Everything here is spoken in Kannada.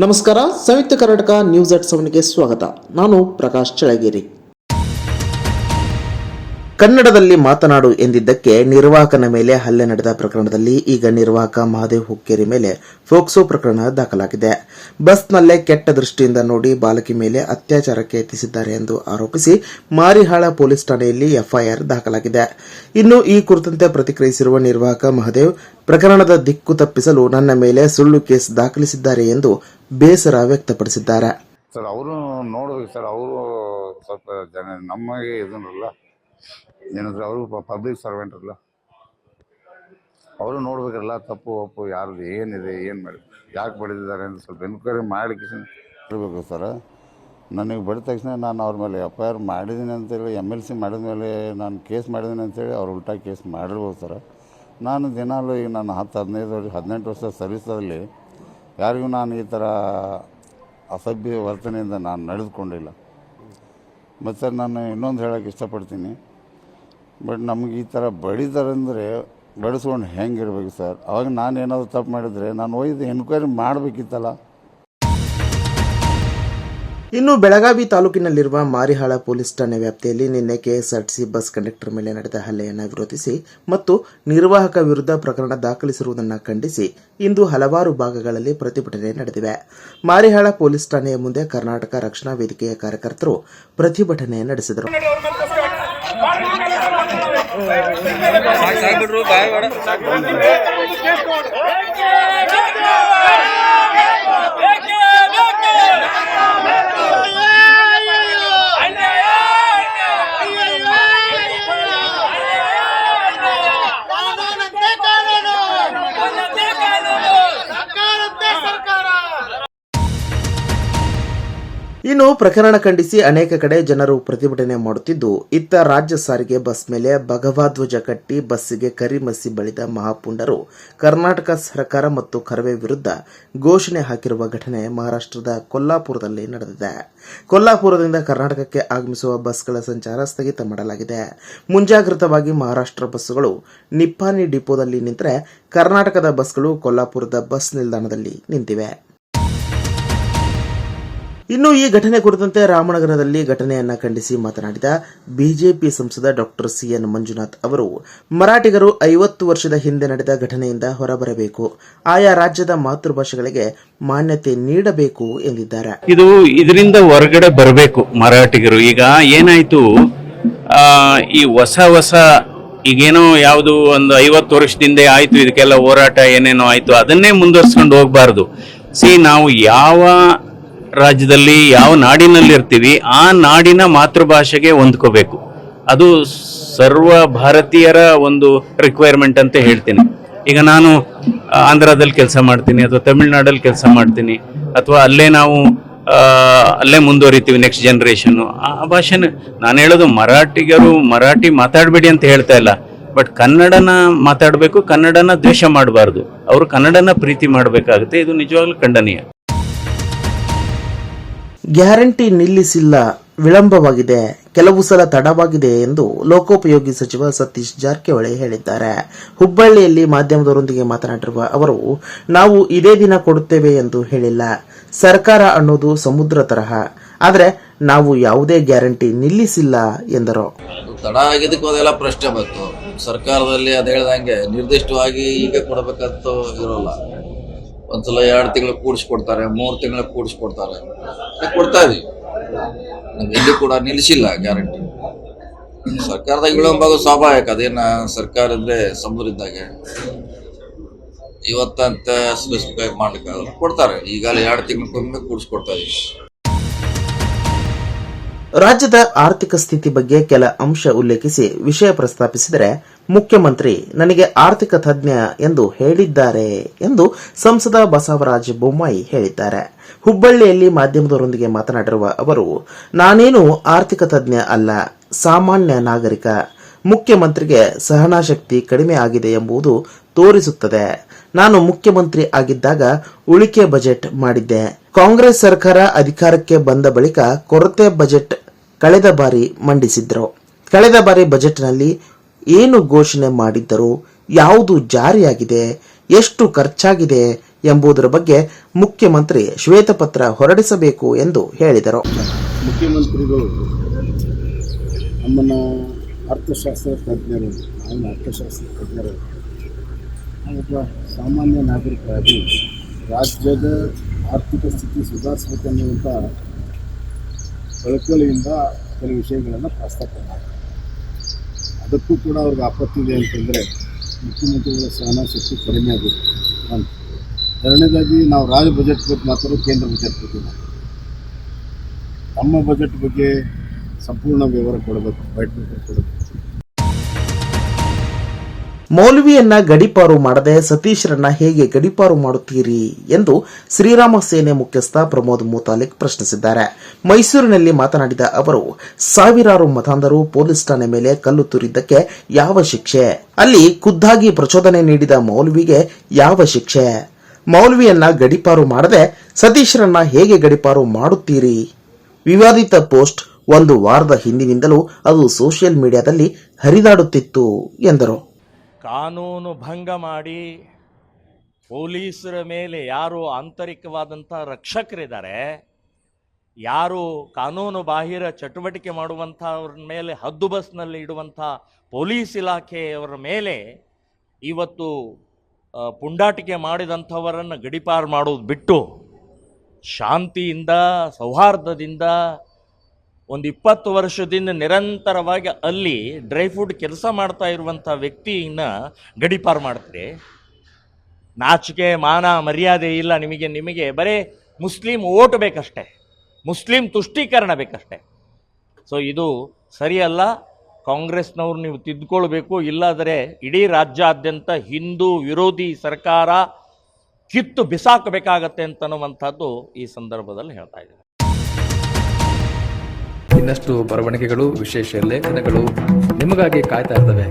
ನಮಸ್ಕಾರ, ಸಂಯುಕ್ತ ಕರ್ನಾಟಕ ನ್ಯೂಸ್ @7ಗೆ ಸ್ವಾಗತ. ನಾನು ಪ್ರಕಾಶ್ ಚಳಗೇರಿ. ಕನ್ನಡದಲ್ಲಿ ಮಾತನಾಡು ಎಂದಿದ್ದಕ್ಕೆ ನಿರ್ವಾಹಕನ ಮೇಲೆ ಹಲ್ಲೆ ನಡೆದ ಪ್ರಕರಣದಲ್ಲಿ ಈಗ ನಿರ್ವಾಹಕ ಮಹಾದೇವ್ ಹುಕ್ಕೇರಿ ಮೇಲೆ ಫೋಕ್ಸೋ ಪ್ರಕರಣ ದಾಖಲಾಗಿದೆ. ಬಸ್ನಲ್ಲೇ ಕೆಟ್ಟ ದೃಷ್ಟಿಯಿಂದ ನೋಡಿ ಬಾಲಕಿ ಮೇಲೆ ಅತ್ಯಾಚಾರಕ್ಕೆ ಯತ್ನಿಸಿದ್ದಾರೆ ಎಂದು ಆರೋಪಿಸಿ ಮಾರಿಹಾಳ ಪೊಲೀಸ್ ಠಾಣೆಯಲ್ಲಿ ಎಫ್ಐಆರ್ ದಾಖಲಾಗಿದೆ. ಇನ್ನು ಈ ಕುರಿತಂತೆ ಪ್ರತಿಕ್ರಿಯಿಸಿರುವ ನಿರ್ವಾಹಕ ಮಹಾದೇವ್, ಪ್ರಕರಣದ ದಿಕ್ಕು ತಪ್ಪಿಸಲು ನನ್ನ ಮೇಲೆ ಸುಳ್ಳು ಕೇಸ್ ದಾಖಲಿಸಿದ್ದಾರೆ ಎಂದು ಬೇಸರ ವ್ಯಕ್ತಪಡಿಸಿದ್ದಾರೆ. ಸರ್, ಅವರು ನೋಡ್ಬೇಕು ಸರ್, ಅವರು ಸ್ವಲ್ಪ ಜನ ನಮಗೆ ಇದನ್ನಲ್ಲ ಏನಂದ್ರೆ ಅವರು ಪಬ್ಲಿಕ್ ಸರ್ವೆಂಟ್ ಅಲ್ಲ, ಅವರು ನೋಡ್ಬೇಕಲ್ಲ ತಪ್ಪು ಒಪ್ಪು ಯಾರ್ದು ಏನಿದೆ, ಏನು ಮಾಡಿ ಯಾಕೆ ಬಡಿದಿದ್ದಾರೆ ಅಂತ ಸ್ವಲ್ಪ ಎನ್ಕ್ವೈರಿ ಮಾಡಲಿಕ್ಕೆ ಇರಬೇಕು ಸರ್. ನನಗೆ ಬಡಿದ ತಕ್ಷಣ ನಾನು ಅವ್ರ ಮೇಲೆ FIR ಮಾಡಿದ್ದೀನಿ ಅಂತೇಳಿ MLC ಮಾಡಿದ ಮೇಲೆ ನಾನು ಕೇಸ್ ಮಾಡಿದ್ದೀನಿ ಅಂತೇಳಿ ಅವ್ರು ಉಲ್ಟಾ ಕೇಸ್ ಮಾಡಿರ್ಬೋದು ಸರ್. ನಾನು ದಿನಾಲೂ ಈಗ ನಾನು 18 ವರ್ಷ ಸರ್ವಿಸಲ್ಲಿ ಯಾರಿಗೂ ನಾನು ಈ ಥರ ಅಸಭ್ಯ ವರ್ತನೆಯಿಂದ ನಾನು ನಡೆದುಕೊಂಡಿಲ್ಲ. ಮತ್ತು ಸರ್, ನಾನು ಇನ್ನೊಂದು ಹೇಳೋಕ್ಕೆ ಇಷ್ಟಪಡ್ತೀನಿ, ಬಟ್ ನಮ್ಗೆ ಈ ಥರ ಬಡಿದಾರಂದರೆ ಬಡಿಸ್ಕೊಂಡು ಹೆಂಗಿರ್ಬೇಕು ಸರ್? ಅವಾಗ ನಾನು ಏನಾದರೂ ತಪ್ಪು ಮಾಡಿದರೆ ನಾನು ಒಯ್ದು ಎನ್ಕ್ವೈರಿ ಮಾಡಬೇಕಿತ್ತಲ್ಲ. ಇನ್ನು ಬೆಳಗಾವಿ ತಾಲೂಕಿನಲ್ಲಿರುವ ಮಾರಿಹಾಳ ಪೊಲೀಸ್ ಠಾಣೆ ವ್ಯಾಪ್ತಿಯಲ್ಲಿ ನಿನ್ನೆ ಕೆಎಸ್ಆರ್ಟಿಸಿ ಬಸ್ ಕಂಡಕ್ಟರ್ ಮೇಲೆ ನಡೆದ ಹಲ್ಲೆಯನ್ನು ವಿರೋಧಿಸಿ ಮತ್ತು ನಿರ್ವಾಹಕ ವಿರುದ್ಧ ಪ್ರಕರಣ ದಾಖಲಿಸಿರುವುದನ್ನು ಖಂಡಿಸಿ ಇಂದು ಹಲವಾರು ಭಾಗಗಳಲ್ಲಿ ಪ್ರತಿಭಟನೆ ನಡೆದಿವೆ. ಮಾರಿಹಾಳ ಪೊಲೀಸ್ ಠಾಣೆಯ ಮುಂದೆ ಕರ್ನಾಟಕ ರಕ್ಷಣಾ ವೇದಿಕೆಯ ಕಾರ್ಯಕರ್ತರು ಪ್ರತಿಭಟನೆ ನಡೆಸಿದರು. ಇನ್ನು ಪ್ರಕರಣ ಖಂಡಿಸಿ ಅನೇಕ ಕಡೆ ಜನರು ಪ್ರತಿಭಟನೆ ಮಾಡುತ್ತಿದ್ದು, ಇತ್ತ ರಾಜ್ಯ ಸಾರಿಗೆ ಬಸ್ ಮೇಲೆ ಭಗವಾಧ್ವಜ ಕಟ್ಟಿ ಬಸ್ಸಿಗೆ ಕರಿಮಸಿ ಬಳಿದ ಮಹಾಪುಂಡರು ಕರ್ನಾಟಕ ಸರ್ಕಾರ ಮತ್ತು ಕರವೇ ವಿರುದ್ಧ ಘೋಷಣೆ ಹಾಕಿರುವ ಘಟನೆ ಮಹಾರಾಷ್ಟ್ರದ ಕೊಲ್ಲಾಪುರದಲ್ಲಿ ನಡೆದಿದೆ. ಕೊಲ್ಲಾಪುರದಿಂದ ಕರ್ನಾಟಕಕ್ಕೆ ಆಗಮಿಸುವ ಬಸ್ಗಳ ಸಂಚಾರ ಸ್ಥಗಿತ ಮಾಡಲಾಗಿದೆ. ಮುಂಜಾಗ್ರತವಾಗಿ ಮಹಾರಾಷ್ಟ್ರ ಬಸ್ಸುಗಳು ನಿಪ್ಪಾಣಿ ಡಿಪೋದಲ್ಲಿ ನಿಂತರೆ ಕರ್ನಾಟಕದ ಬಸ್ಗಳು ಕೊಲ್ಲಾಪುರದ ಬಸ್ ನಿಲ್ದಾಣದಲ್ಲಿ ನಿಂತಿವೆ. ಇನ್ನು ಈ ಘಟನೆ ಕುರಿತಂತೆ ರಾಮನಗರದಲ್ಲಿ ಘಟನೆಯನ್ನ ಖಂಡಿಸಿ ಮಾತನಾಡಿದ ಬಿಜೆಪಿ ಸಂಸದ ಡಾ CN ಮಂಜುನಾಥ್ ಅವರು, ಮರಾಠಿಗರು 50 ವರ್ಷದ ಹಿಂದೆ ನಡೆದ ಘಟನೆಯಿಂದ ಹೊರಬರಬೇಕು, ಆಯಾ ರಾಜ್ಯದ ಮಾತೃಭಾಷೆಗಳಿಗೆ ಮಾನ್ಯತೆ ನೀಡಬೇಕು ಎಂದಿದ್ದಾರೆ. ಇದರಿಂದ ಹೊರಗಡೆ ಬರಬೇಕು ಮರಾಠಿಗರು. ಈಗ ಏನಾಯ್ತು, ಈ ಹೊಸ ಈಗೇನೋ ಯಾವುದು ಒಂದು 50 ವರ್ಷದಿಂದ ಆಯ್ತು, ಇದಕ್ಕೆಲ್ಲ ಹೋರಾಟ ಏನೇನೋ ಆಯ್ತು, ಅದನ್ನೇ ಮುಂದುವರ್ಸ್ಕೊಂಡು ಹೋಗ್ಬಾರ್ದು. ನಾವು ಯಾವ ರಾಜ್ಯದಲ್ಲಿ ಯಾವ ನಾಡಿನಲ್ಲಿ ಇರ್ತೀವಿ ಆ ನಾಡಿನ ಮಾತೃಭಾಷೆಗೆ ಹೊಂದ್ಕೋಬೇಕು. ಅದು ಸರ್ವ ಭಾರತೀಯರ ಒಂದು ರಿಕ್ವೈರ್ಮೆಂಟ್ ಅಂತ ಹೇಳ್ತೀನಿ. ಈಗ ನಾನು ಆಂಧ್ರದಲ್ಲಿ ಕೆಲಸ ಮಾಡ್ತೀನಿ ಅಥವಾ ತಮಿಳ್ನಾಡಲ್ಲಿ ಕೆಲಸ ಮಾಡ್ತೀನಿ ಅಥವಾ ಅಲ್ಲೇ ಮುಂದುವರಿತೀವಿ ನೆಕ್ಸ್ಟ್ ಜನರೇಷನ್ನು. ಆ ಭಾಷೆನ ನಾನು ಹೇಳೋದು, ಮರಾಠಿಗರು ಮರಾಠಿ ಮಾತಾಡಬೇಡಿ ಅಂತ ಹೇಳ್ತಾ ಇಲ್ಲ, ಬಟ್ ಕನ್ನಡನ ಮಾತಾಡಬೇಕು, ಕನ್ನಡನ ದ್ವೇಷ ಮಾಡಬಾರ್ದು, ಅವರು ಕನ್ನಡನ ಪ್ರೀತಿ ಮಾಡಬೇಕಾಗುತ್ತೆ. ಇದು ನಿಜವಾಗ್ಲೂ ಖಂಡನೀಯ. ಗ್ಯಾರಂಟಿ ನಿಲ್ಲಿಸಿಲ್ಲ, ವಿಳಂಬವಾಗಿದೆ, ಕೆಲವು ಸಲ ತಡವಾಗಿದೆ ಎಂದು ಲೋಕೋಪಯೋಗಿ ಸಚಿವ ಸತೀಶ್ ಜಾರಕಿಹೊಳಿ ಹೇಳಿದ್ದಾರೆ. ಹುಬ್ಬಳ್ಳಿಯಲ್ಲಿ ಮಾಧ್ಯಮದವರೊಂದಿಗೆ ಮಾತನಾಡಿರುವ ಅವರು, ನಾವು ಇದೇ ದಿನ ಕೊಡುತ್ತೇವೆ ಎಂದು ಹೇಳಿಲ್ಲ. ಸರ್ಕಾರ ಅನ್ನೋದು ಸಮುದ್ರ ತರಹ, ಆದರೆ ನಾವು ಯಾವುದೇ ಗ್ಯಾರಂಟಿ ನಿಲ್ಲಿಸಿಲ್ಲ ಎಂದರು. ತಡ ಆಗಿದ್ದಕ್ಕೂ ಅದೆಲ್ಲ ಪ್ರಶ್ನೆ ಬಂತು. ಸರ್ಕಾರದಲ್ಲಿ ಅದು ಹೇಳ್ದಂಗೆ ನಿರ್ದಿಷ್ಟವಾಗಿ ಈಗ ಕೊಡಬೇಕಂತ ಇರೋಲ್ಲ. ಒಂದ್ಸಲ 2 ತಿಂಗಳು ಕೂಡಿಸ್ಕೊಡ್ತಾರೆ, 3 ತಿಂಗಳು ಕೂಡಿಸ್ಕೊಡ್ತಾರೆ, ಕೊಡ್ತಾ ಇದೀವಿ. ಎಲ್ಲಿ ಕೂಡ ನಿಲ್ಲಿಸಿಲ್ಲ ಗ್ಯಾರಂಟಿ. ಸರ್ಕಾರದಾಗ ವಿಳಂಬ ಸ್ವಾಭಾವಿಕ, ಅದೇನ ಸರ್ಕಾರ ಅಂದ್ರೆ ಸಮುದ್ರ ಇದ್ದಾಗೆ ಇವತ್ತಂತ ಸ್ಪೆಸಿಫೈ ಮಾಡ್ಲಿಕ್ಕಾಗಲ್ಲ, ಕೊಡ್ತಾರೆ. ಈಗಾಗಲೇ 2 ತಿಂಗಳಕ್ಕೊಮ್ಮೆ ಕೂಡಿಸ್ಕೊಡ್ತಾ ಇದೀವಿ. ರಾಜ್ಯದ ಆರ್ಥಿಕ ಸ್ಥಿತಿ ಬಗ್ಗೆ ಕೆಲ ಅಂಶ ಉಲ್ಲೇಖಿಸಿ ವಿಷಯ ಪ್ರಸ್ತಾಪಿಸಿದರೆ, ಮುಖ್ಯಮಂತ್ರಿ ನನಗೆ ಆರ್ಥಿಕ ತಜ್ಞ ಎಂದು ಹೇಳಿದ್ದಾರೆ ಎಂದು ಸಂಸದ ಬಸವರಾಜ ಬೊಮ್ಮಾಯಿ ಹೇಳಿದ್ದಾರೆ. ಹುಬ್ಬಳ್ಳಿಯಲ್ಲಿ ಮಾಧ್ಯಮದವರೊಂದಿಗೆ ಮಾತನಾಡಿರುವ ಅವರು, ನಾನೇನು ಆರ್ಥಿಕ ತಜ್ಞ ಅಲ್ಲ, ಸಾಮಾನ್ಯ ನಾಗರಿಕ. ಮುಖ್ಯಮಂತ್ರಿಗೆ ಸಹನಾಶಕ್ತಿ ಕಡಿಮೆ ಆಗಿದೆ ಎಂಬುದು ತೋರಿಸುತ್ತದೆ. ನಾನು ಮುಖ್ಯಮಂತ್ರಿ ಆಗಿದ್ದಾಗ ಉಳಿಕೆ ಬಜೆಟ್ ಮಾಡಿದ್ದೆ. ಕಾಂಗ್ರೆಸ್ ಸರ್ಕಾರ ಅಧಿಕಾರಕ್ಕೆ ಬಂದ ಬಳಿಕ ಕೊರತೆ ಬಜೆಟ್ ಕಳೆದ ಬಾರಿ ಮಂಡಿಸಿದ್ರು. ಕಳೆದ ಬಾರಿ ಬಜೆಟ್ನಲ್ಲಿ ಏನು ಘೋಷಣೆ ಮಾಡಿದ್ದರು, ಯಾವುದು ಜಾರಿಯಾಗಿದೆ, ಎಷ್ಟು ಖರ್ಚಾಗಿದೆ ಎಂಬುದರ ಬಗ್ಗೆ ಮುಖ್ಯಮಂತ್ರಿ ಶ್ವೇತಪತ್ರ ಹೊರಡಿಸಬೇಕು ಎಂದು ಹೇಳಿದರು. ಮುಖ್ಯಮಂತ್ರಿಗಳು ನಮ್ಮನ್ನು ಅರ್ಥಶಾಸ್ತ್ರ ತಜ್ಞರು, ನಾವು ಅರ್ಥಶಾಸ್ತ್ರ ತಜ್ಞರು, ಒಬ್ಬ ಸಾಮಾನ್ಯ ನಾಗರಿಕರಾಗಿ ರಾಜ್ಯದ ಆರ್ಥಿಕ ಸ್ಥಿತಿ ಸುಧಾರಿಸಬೇಕನ್ನುವಂಥ ಕಳಕಳಿಯಿಂದ ಕೆಲವು ವಿಷಯಗಳನ್ನು ಪ್ರಸ್ತಾಪ ಮಾಡ್ತಾರೆ. ಅದಕ್ಕೂ ಕೂಡ ಅವ್ರಿಗೆ ಆಪತ್ತಿ ಇದೆ ಅಂತಂದರೆ ಮುಖ್ಯಮಂತ್ರಿಗಳ ಸಹನಶಕ್ತಿ ಕಡಿಮೆ ಆಗುತ್ತೆ. ಒಂದು ಎರಡನೇದಾಗಿ ನಾವು ರಾಜ್ಯ ಬಜೆಟ್ ಬಗ್ಗೆ ಮಾತಾಡೋದು, ಕೇಂದ್ರ ಬಜೆಟ್ ಬಗ್ಗೆ ಮಾತಾಡೋದು. ನಮ್ಮ ಬಜೆಟ್ ಬಗ್ಗೆ ಸಂಪೂರ್ಣ ವಿವರ ಕೊಡಬೇಕು, ವೈಟ್ ಪೇಪರ್ ಕೊಡಬೇಕು. ಮೌಲ್ವಿಯನ್ನ ಗಡೀಪಾರು ಮಾಡದೆ ಸತೀಶ್ರನ್ನ ಹೇಗೆ ಗಡೀಪಾರು ಮಾಡುತ್ತೀರಿ ಎಂದು ಶ್ರೀರಾಮ ಸೇನೆ ಮುಖ್ಯಸ್ಥ ಪ್ರಮೋದ್ ಮುತಾಲಿಕ್ ಪ್ರಶ್ನಿಸಿದ್ದಾರೆ. ಮೈಸೂರಿನಲ್ಲಿ ಮಾತನಾಡಿದ ಅವರು, ಸಾವಿರಾರು ಮತಾಂಧರು ಪೊಲೀಸ್ ಠಾಣೆ ಮೇಲೆ ಕಲ್ಲು ತೂರಿದ್ದಕ್ಕೆ ಯಾವ ಶಿಕ್ಷೆ? ಅಲ್ಲಿ ಖುದ್ದಾಗಿ ಪ್ರಚೋದನೆ ನೀಡಿದ ಮೌಲ್ವಿಗೆ ಯಾವ ಶಿಕ್ಷೆ? ಮೌಲ್ವಿಯನ್ನ ಗಡೀಪಾರು ಮಾಡದೆ ಸತೀಶ್ರನ್ನ ಹೇಗೆ ಗಡೀಪಾರು ಮಾಡುತ್ತೀರಿ? ವಿವಾದಿತ ಪೋಸ್ಟ್ ಒಂದು ವಾರದ ಹಿಂದಿನಿಂದಲೂ ಅದು ಸೋಷಿಯಲ್ ಮೀಡಿಯಾದಲ್ಲಿ ಹರಿದಾಡುತ್ತಿತ್ತು ಎಂದರು. ಕಾನೂನು ಭಂಗ ಮಾಡಿ ಪೊಲೀಸರ ಮೇಲೆ ಯಾರು ಆಂತರಿಕವಾದಂಥ ರಕ್ಷಕರಿದ್ದಾರೆ, ಯಾರು ಕಾನೂನು ಬಾಹಿರ ಚಟುವಟಿಕೆ ಮಾಡುವಂಥವ್ರ ಮೇಲೆ ಹದ್ದುಬಸ್ನಲ್ಲಿ ಇಡುವಂಥ ಪೊಲೀಸ್ ಇಲಾಖೆಯವರ ಮೇಲೆ ಇವತ್ತು ಪುಂಡಾಟಿಕೆ ಮಾಡಿದಂಥವರನ್ನು ಗಡೀಪಾರು ಮಾಡೋದು ಬಿಟ್ಟು ಶಾಂತಿಯಿಂದ, ಸೌಹಾರ್ದದಿಂದ ಒಂದು 20 ವರ್ಷದಿಂದ ನಿರಂತರವಾಗಿ ಅಲ್ಲಿ ಡ್ರೈ ಫ್ರೂಟ್ ಕೆಲಸ ಮಾಡ್ತಾ ಇರುವಂಥ ವ್ಯಕ್ತಿನ ಗಡೀಪಾರು ಮಾಡ್ತೀರಿ. ನಾಚಿಕೆ ಮಾನ ಮರ್ಯಾದೆ ಇಲ್ಲ ನಿಮಗೆ ಬರೀ ಮುಸ್ಲಿಂ ಓಟ್ ಬೇಕಷ್ಟೆ, ಮುಸ್ಲಿಂ ತುಷ್ಟೀಕರಣ ಬೇಕಷ್ಟೆ. ಸೊ ಇದು ಸರಿಯಲ್ಲ. ಕಾಂಗ್ರೆಸ್ನವ್ರು ನೀವು ತಿದ್ದುಕೊಳ್ಬೇಕು, ಇಲ್ಲಾದರೆ ಇಡೀ ರಾಜ್ಯಾದ್ಯಂತ ಹಿಂದೂ ವಿರೋಧಿ ಸರ್ಕಾರ ಕಿತ್ತು ಬಿಸಾಕಬೇಕಾಗತ್ತೆ ಅಂತನ್ನುವಂಥದ್ದು ಈ ಸಂದರ್ಭದಲ್ಲಿ ಹೇಳ್ತಾ ಇದ್ದಾರೆ. ಇನ್ನಷ್ಟು ಬರವಣಿಗೆಗಳು, ವಿಶೇಷ ಲೇಖನಗಳು ನಿಮಗಾಗಿ ಕಾಯ್ತಾ ಇರ್ತವೆ.